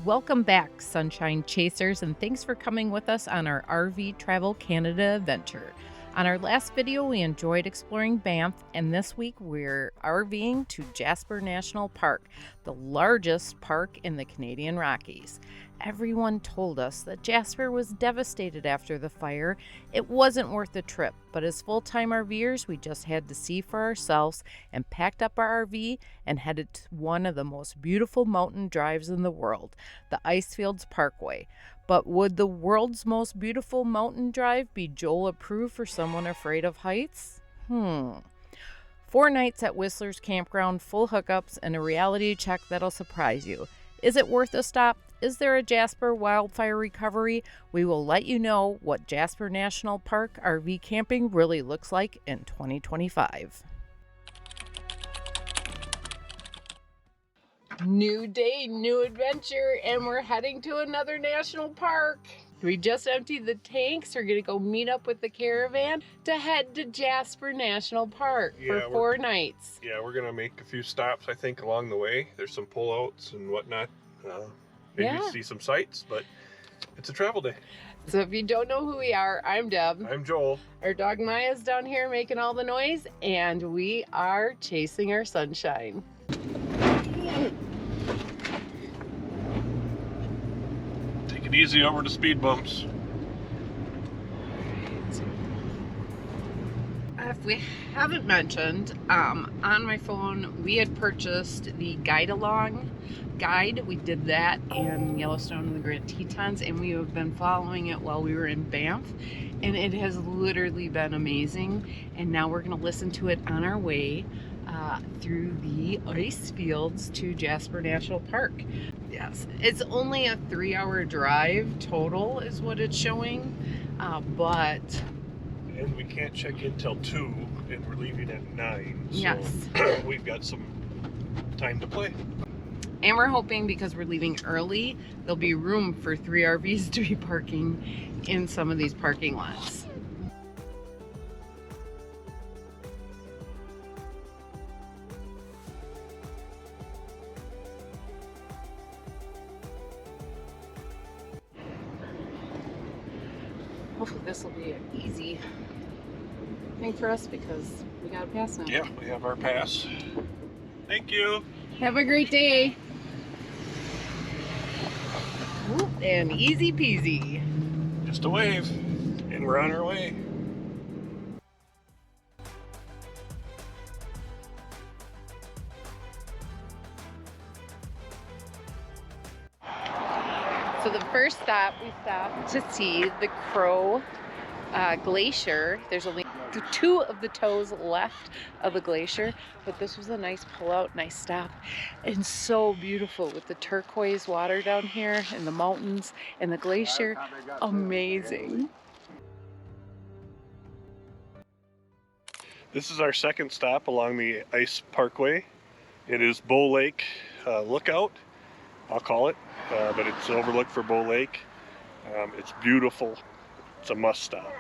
Welcome back, Sunshine Chasers, and thanks for coming with us on our RV Travel Canada adventure. On our last video, we enjoyed exploring Banff, and this week we're RVing to Jasper National Park, the largest park in the Canadian Rockies. Everyone told us that Jasper was devastated after the fire. It wasn't worth the trip, but as full-time RVers, we just had to see for ourselves and packed up our RV and headed to one of the most beautiful mountain drives in the world, the Icefields Parkway. But would the world's most beautiful mountain drive be Joel approved for someone afraid of heights? 4 nights at Whistlers Campground, full hookups, and a reality check that'll surprise you. Is it worth a stop? Is there a Jasper wildfire recovery? We will let you know what Jasper National Park RV camping really looks like in 2025. New day, new adventure, and we're heading to another national park. We just emptied the tanks. We're gonna go meet up with the caravan to head to Jasper National Park for 4 nights. Yeah, we're gonna make a few stops, I think, along the way. There's some pullouts and whatnot. Maybe see some sights, but it's a travel day. So if you don't know who we are, I'm Deb. I'm Joel. Our dog Maya's down here making all the noise, and we are chasing our sunshine. Take it easy over the speed bumps. If we haven't mentioned, on my phone, we had purchased the guide-along guide. We did that in Yellowstone and the Grand Tetons, and we have been following it while we were in Banff, and it has literally been amazing. And now we're going to listen to it on our way through the ice fields to Jasper National Park. Yes, it's only a 3-hour drive total is what it's showing, but... And we can't check in till 2, and we're leaving at 9. So yes. We've got some time to play. And we're hoping, because we're leaving early, there'll be room for 3 RVs to be parking in some of these parking lots. Hopefully this will be an easy thing for us because we got a pass now. Yeah, we have our pass. Thank you. Have a great day. And easy peasy. Just a wave, and we're on our way. So the first stop, we stopped to see the Crow Glacier. There's only 2 of the toes left of the glacier, but this was a nice pull-out, nice stop, and so beautiful with the turquoise water down here and the mountains and the glacier. Amazing. This is our second stop along the Ice Parkway. It is Bow Lake Lookout, I'll call it, but it's overlook for Bow Lake. It's beautiful. It's a must stop.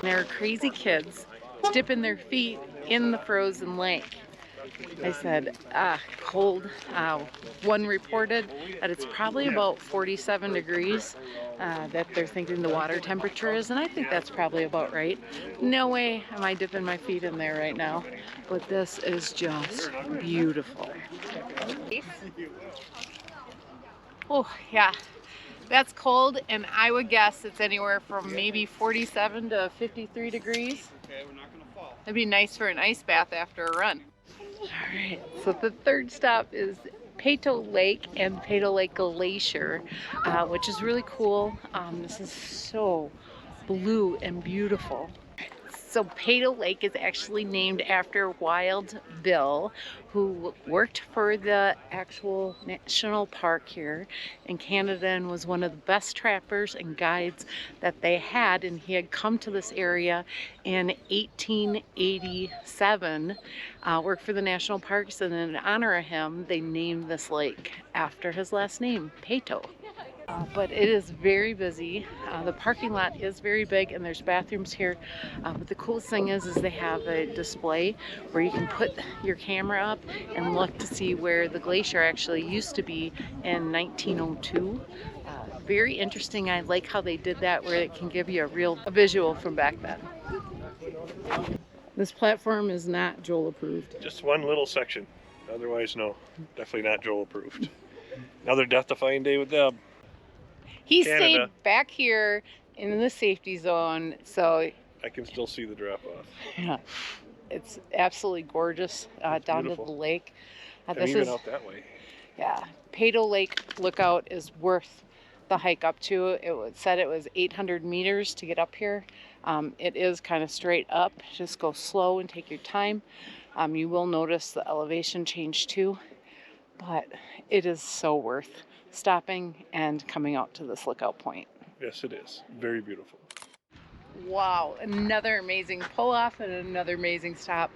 There are crazy kids dipping their feet in the frozen lake. I said, cold. One reported that it's probably about 47 degrees that they're thinking the water temperature is, and I think that's probably about right. No way am I dipping my feet in there right now, but this is just beautiful. Oh, yeah. That's cold, and I would guess it's anywhere from maybe 47 to 53 degrees. Okay, we're not gonna fall. It'd be nice for an ice bath after a run. All right, so the third stop is Peyto Lake and Peyto Lake Glacier, which is really cool. This is so blue and beautiful. So Peyto Lake is actually named after Wild Bill, who worked for the actual national park here in Canada and was one of the best trappers and guides that they had. And he had come to this area in 1887, worked for the national parks, and in honor of him, they named this lake after his last name, Peyto. But it is very busy. The parking lot is very big and there's bathrooms here. But the coolest thing is they have a display where you can put your camera up and look to see where the glacier actually used to be in 1902. Very interesting. I like how they did that, where it can give you a visual from back then. This platform is not Joel approved. Just one little section. Otherwise, no. Definitely not Joel approved. Another death-defying day with Deb. He Canada. stayed back here in the safety zone, so I can still see the drop-off. yeah, it's absolutely gorgeous down beautiful. to the lake. And This even is, out that way. yeah, Pado Lake Lookout is worth the hike up to. Said it was 800 meters to get up here. It is kind of straight up. Just go slow and take your time. You will notice the elevation change too, but it is so worth stopping and coming out to this lookout point. Yes, it is. Very beautiful. Wow, another amazing pull off and another amazing stop.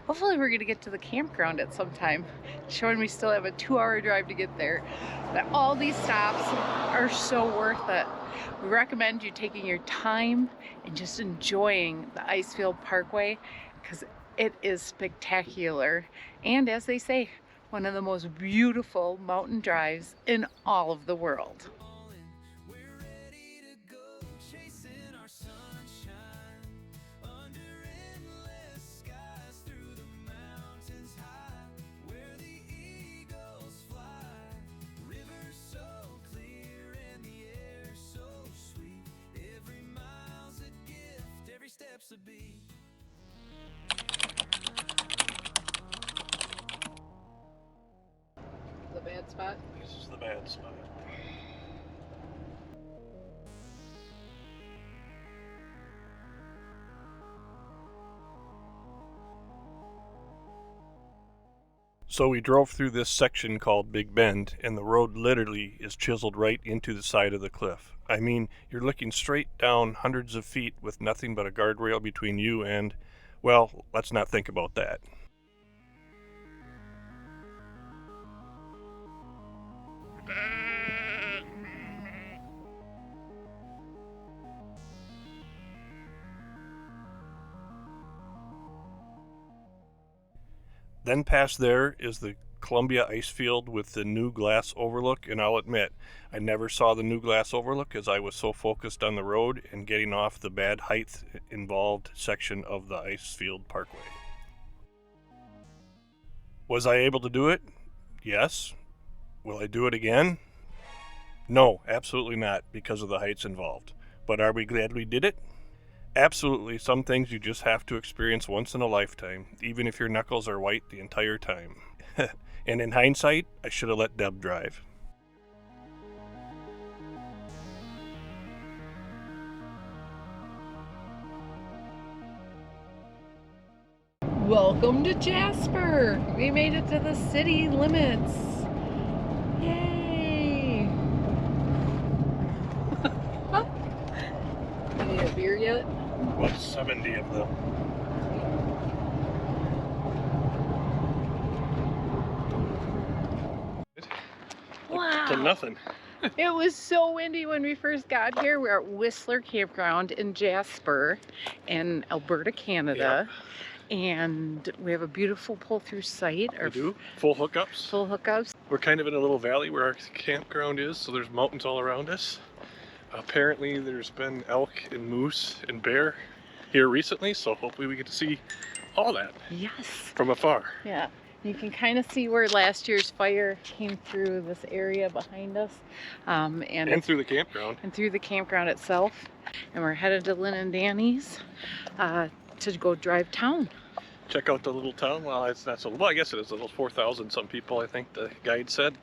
Hopefully we're gonna get to the campground at some time. Showing we still have a 2-hour drive to get there. But all these stops are so worth it. We recommend you taking your time and just enjoying the Icefields Parkway, because it is spectacular. And as they say, one of the most beautiful mountain drives in all of the world. The bad spot? This is the bad spot. So we drove through this section called Big Bend, and the road literally is chiseled right into the side of the cliff. I mean, you're looking straight down hundreds of feet with nothing but a guardrail between you and, well, let's not think about that. Then past there is the Columbia ice field with the new glass overlook, and I'll admit, I never saw the new glass overlook as I was so focused on the road and getting off the bad height involved section of the Icefields Parkway. Was I able to do it? Yes. Will I do it again? No, absolutely not, because of the heights involved. But are we glad we did it? Absolutely, some things you just have to experience once in a lifetime, even if your knuckles are white the entire time. And in hindsight, I should have let Deb drive. Welcome to Jasper! We made it to the city limits! Yay! You need a beer yet? About 70 of them. Wow! To nothing. It was so windy when we first got here. We're at Whistlers Campground in Jasper in Alberta, Canada. Yep. And we have a beautiful pull-through site. We do. Full hookups. Full hookups. We're kind of in a little valley where our campground is, so there's mountains all around us. Apparently there's been elk and moose and bear here recently, so hopefully we get to see all that. Yes. From afar. Yeah. You can kind of see where last year's fire came through this area behind us. And through the campground. And through the campground itself. And we're headed to Lynn and Danny's to go drive town. Check out the little town. Well, it's not so, well, I guess it is a little 4,000 some people, I think the guide said.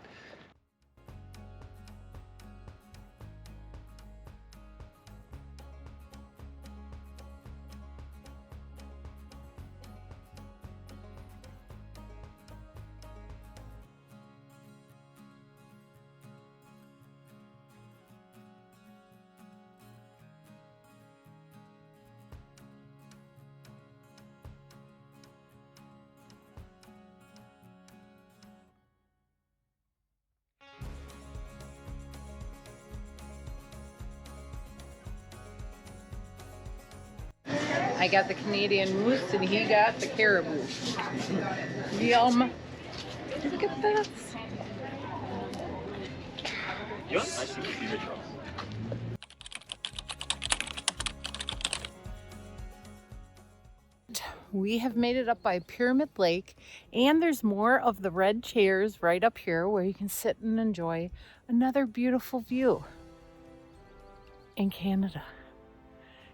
I got the Canadian moose and he got the caribou. Yum. Look at this. We have made it up by Pyramid Lake, and there's more of the red chairs right up here where you can sit and enjoy another beautiful view in Canada.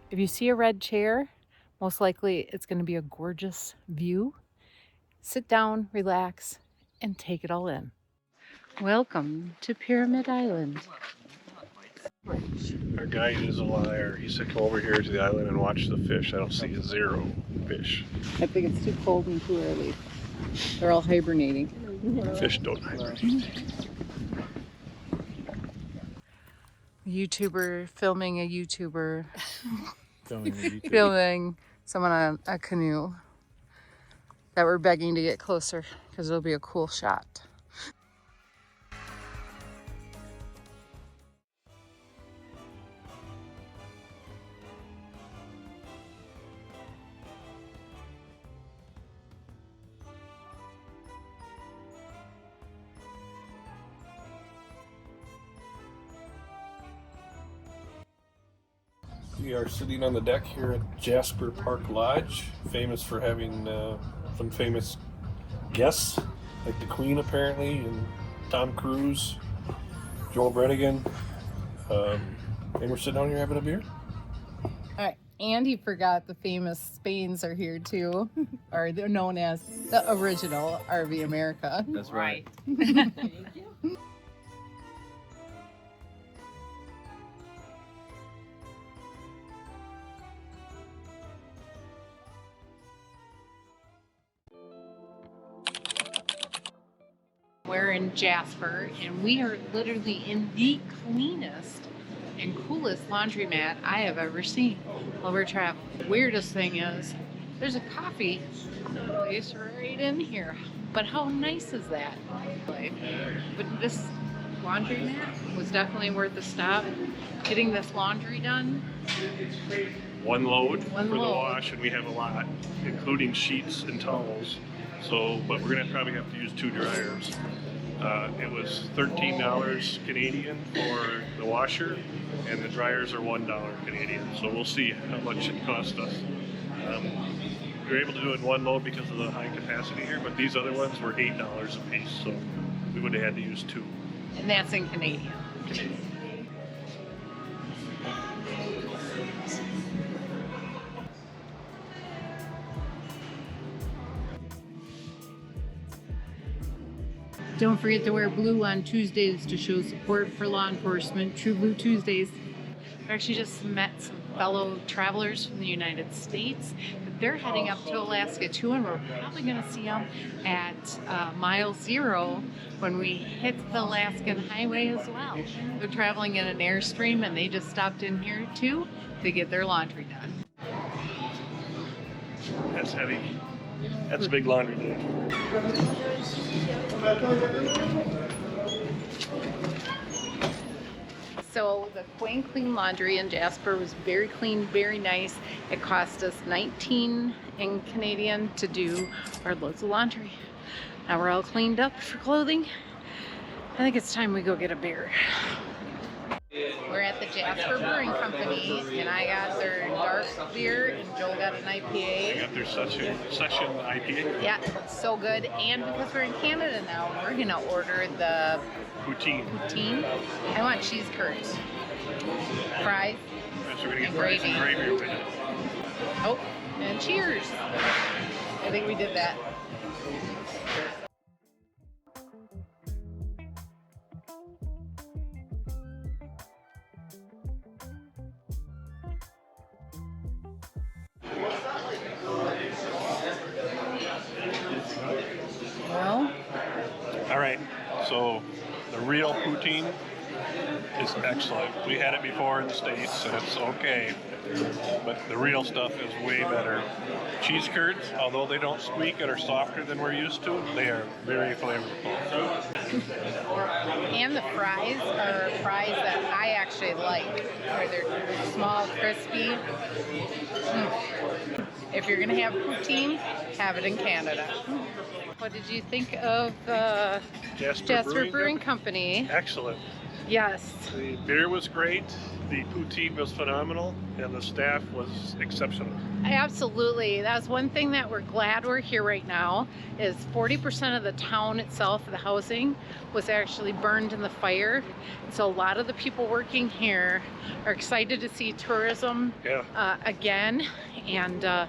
If you see a red chair, most likely it's going to be a gorgeous view. Sit down, relax, and take it all in. Welcome to Pyramid Island. Our guide is a liar. He said come over here to the island and watch the fish. I don't see zero fish. I think it's too cold and too early. They're all hibernating. Fish don't hibernate. YouTuber filming a YouTuber Filming a YouTuber. filming someone on a canoe that we're begging to get closer because it'll be a cool shot. We are sitting on the deck here at Jasper Park Lodge, famous for having some famous guests, like the Queen apparently, and Tom Cruise, Joel Brennigan. And we're sitting down here having a beer. All right, and he forgot the famous Spains are here too, or they're known as the original RV America. That's right. We're in Jasper, and we are literally in the cleanest and coolest laundromat I have ever seen while we're traveling. The weirdest thing is there's a coffee place right in here, but how nice is that? But this laundromat was definitely worth the stop. Getting this laundry done. One load One for load. the wash, and we have a lot, including sheets and towels. So, but we're gonna probably have to use 2 dryers. It was $13 Canadian for the washer, and the dryers are $1 Canadian. So we'll see how much it cost us. We were able to do it in one load because of the high capacity here, but these other ones were $8 a piece, so we would have had to use 2. And that's in Canadian. Don't forget to wear blue on Tuesdays to show support for law enforcement. True Blue Tuesdays. I actually just met some fellow travelers from the United States. They're heading up to Alaska too, and we're probably going to see them at mile 0 when we hit the Alaskan highway as well. They're traveling in an airstream, and they just stopped in here too to get their laundry done. That's heavy. That's a big laundry day. So the Quain Clean Laundry in Jasper was very clean, very nice. It cost us $19 in Canadian to do our loads of laundry. Now we're all cleaned up for clothing. I think it's time we go get a beer. We're at the Jasper Brewing Company, and I got their dark beer, and Joel got an I IPA. got their session IPA. Yeah, it's so good. And because we're in Canada now, we're gonna order the Poutine. poutine. I want cheese curds, fries, So we're gonna get And fries and gravy. gravy with it. oh, and cheers. I think we did that. Well, All right, so the real poutine is excellent. We had it before in the States, and it's okay. But the real stuff is way better. Cheese curds, although they don't squeak and are softer than we're used to, they are very flavorful. And the fries are fries that I actually like, where they're small, crispy. If you're gonna have poutine, have it in Canada. What did you think of Jasper Brewing Company? Excellent. Yes. The beer was great, the poutine was phenomenal, and the staff was exceptional. Absolutely. That's one thing that we're glad we're here right now, is 40% of the town itself, the housing, was actually burned in the fire. So a lot of the people working here are excited to see tourism again. And the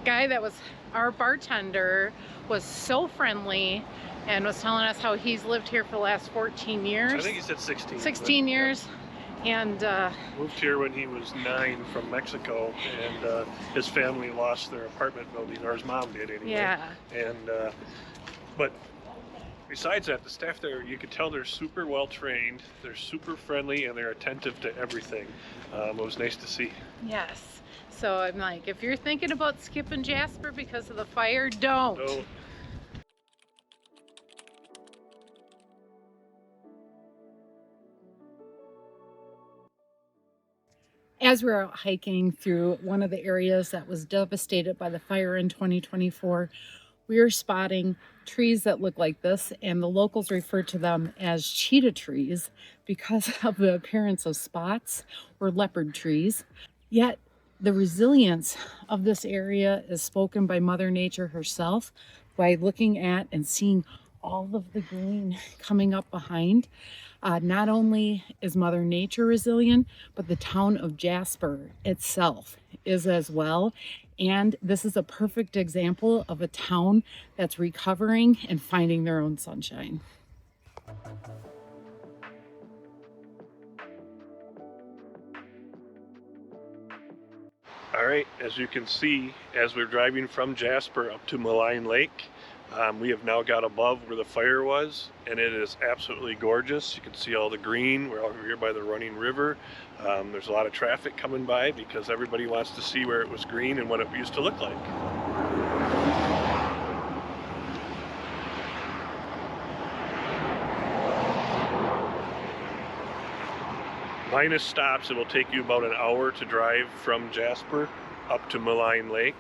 guy that was our bartender was so friendly and was telling us how he's lived here for the last 14 years. I think he said 16. 16 years. And moved here when he was 9 from Mexico, and his family lost their apartment building, or his mom did anyway. Yeah. And but besides that, the staff there, you could tell they're super well trained, they're super friendly, and they're attentive to everything. It was nice to see. Yes. So I'm like, if you're thinking about skipping Jasper because of the fire, don't. No. As we're out hiking through one of the areas that was devastated by the fire in 2024, we are spotting trees that look like this, and the locals refer to them as cheetah trees because of the appearance of spots or leopard trees. Yet the resilience of this area is spoken by Mother Nature herself by looking at and seeing all of the green coming up behind. Not only is Mother Nature resilient, but the town of Jasper itself is as well. And this is a perfect example of a town that's recovering and finding their own sunshine. All right, as you can see, as we're driving from Jasper up to Maligne Lake, we have now got above where the fire was, and it is absolutely gorgeous. You can see all the green. We're over here by the running river. There's a lot of traffic coming by because everybody wants to see where it was green and what it used to look like. Minus stops, it will take you about an hour to drive from Jasper up to Maligne Lake.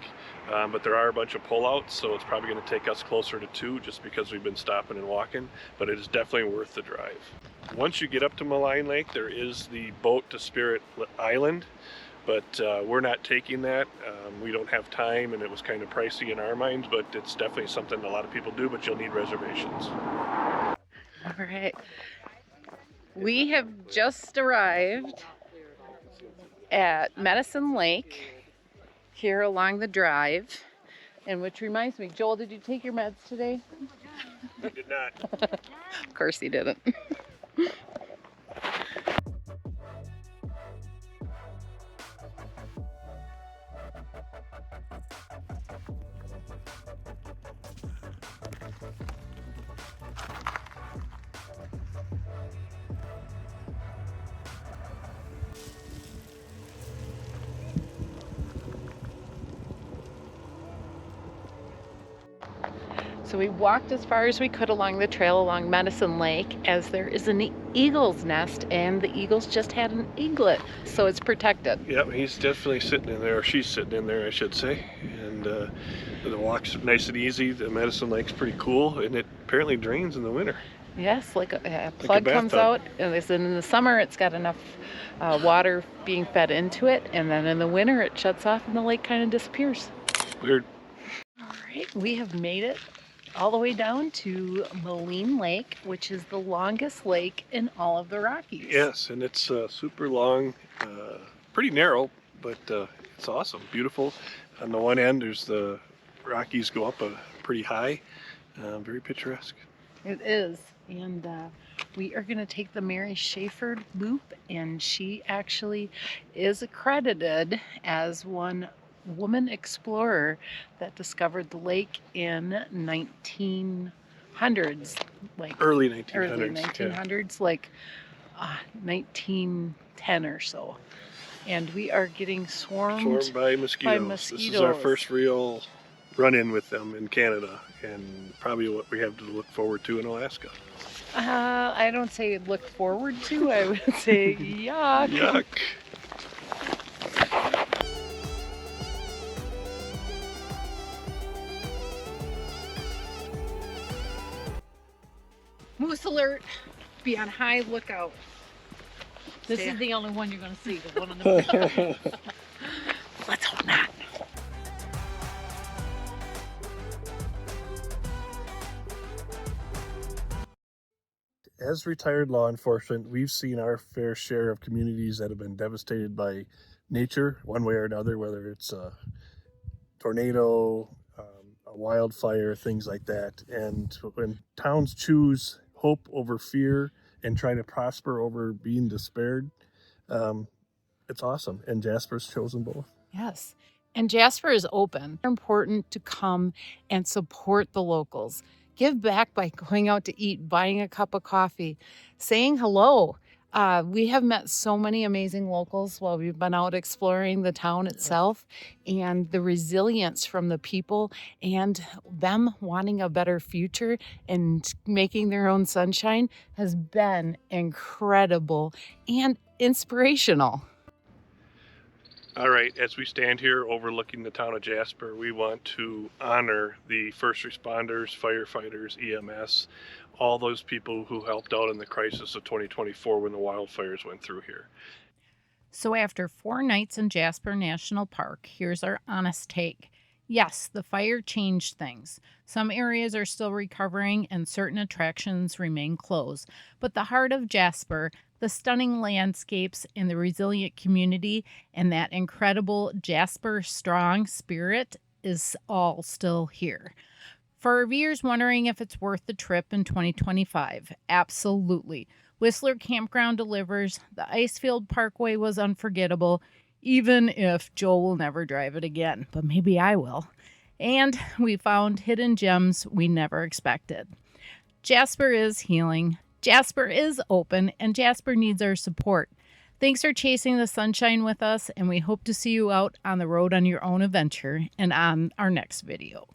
But there are a bunch of pullouts, so it's probably going to take us closer to 2 just because we've been stopping and walking, but it is definitely worth the drive. Once you get up to Maligne Lake, there is the boat to Spirit Island, but we're not taking that. We don't have time, and it was kind of pricey in our minds, but it's definitely something a lot of people do, but you'll need reservations. All right. We have just arrived at Medicine Lake here along the drive, and which reminds me, Joel, did you take your meds today? I did not. Of course he didn't. So we walked as far as we could along the trail along Medicine Lake, as there is an eagle's nest, and the eagles just had an eaglet, so it's protected. Yep, he's definitely sitting in there, or she's sitting in there, I should say. And the walk's nice and easy. The Medicine Lake's pretty cool, and it apparently drains in the winter. Yes, like a plug comes out, and in the summer it's got enough water being fed into it, and then in the winter it shuts off and the lake kind of disappears. Weird. All right, we have made it all the way down to Maligne Lake, which is the longest lake in all of the Rockies. Yes, and it's super long, pretty narrow, but it's awesome, beautiful. On the one end, there's the Rockies go up pretty high, very picturesque. It is, and we are going to take the Mary Schaefer loop, and she actually is accredited as one woman explorer that discovered the lake in 1900. hundreds, like Early 1900s. early 1900s, like 1910 or so. And we are getting swarmed by mosquitoes. This is our first real run-in with them in Canada, and probably what we have to look forward to in Alaska. I don't say look forward to, I would say yuck. Yuck. Moose alert, be on high lookout. This is the only one you're going to see, the one in the middle. Let's hope not. As retired law enforcement, we've seen our fair share of communities that have been devastated by nature, one way or another, whether it's a tornado, a wildfire, things like that. And when towns choose hope over fear and try to prosper over being despaired, it's awesome. And Jasper's chosen both. Yes. And Jasper is open. It's important to come and support the locals. Give back by going out to eat, buying a cup of coffee, saying hello. We have met so many amazing locals while we've been out exploring the town itself, and the resilience from the people and them wanting a better future and making their own sunshine has been incredible and inspirational. All right, as we stand here overlooking the town of Jasper, we want to honor the first responders, firefighters, EMS, all those people who helped out in the crisis of 2024 when the wildfires went through here. So after 4 nights in Jasper National Park, here's our honest take. Yes, the fire changed things. Some areas are still recovering and certain attractions remain closed. But the heart of Jasper, the stunning landscapes and the resilient community and that incredible Jasper strong spirit is all still here. For RVers wondering if it's worth the trip in 2025, absolutely. Whistler Campground delivers. The Icefields Parkway was unforgettable, even if Joel will never drive it again, but maybe I will. And we found hidden gems we never expected. Jasper is healing. Jasper is open, and Jasper needs our support. Thanks for chasing the sunshine with us, and we hope to see you out on the road on your own adventure and on our next video.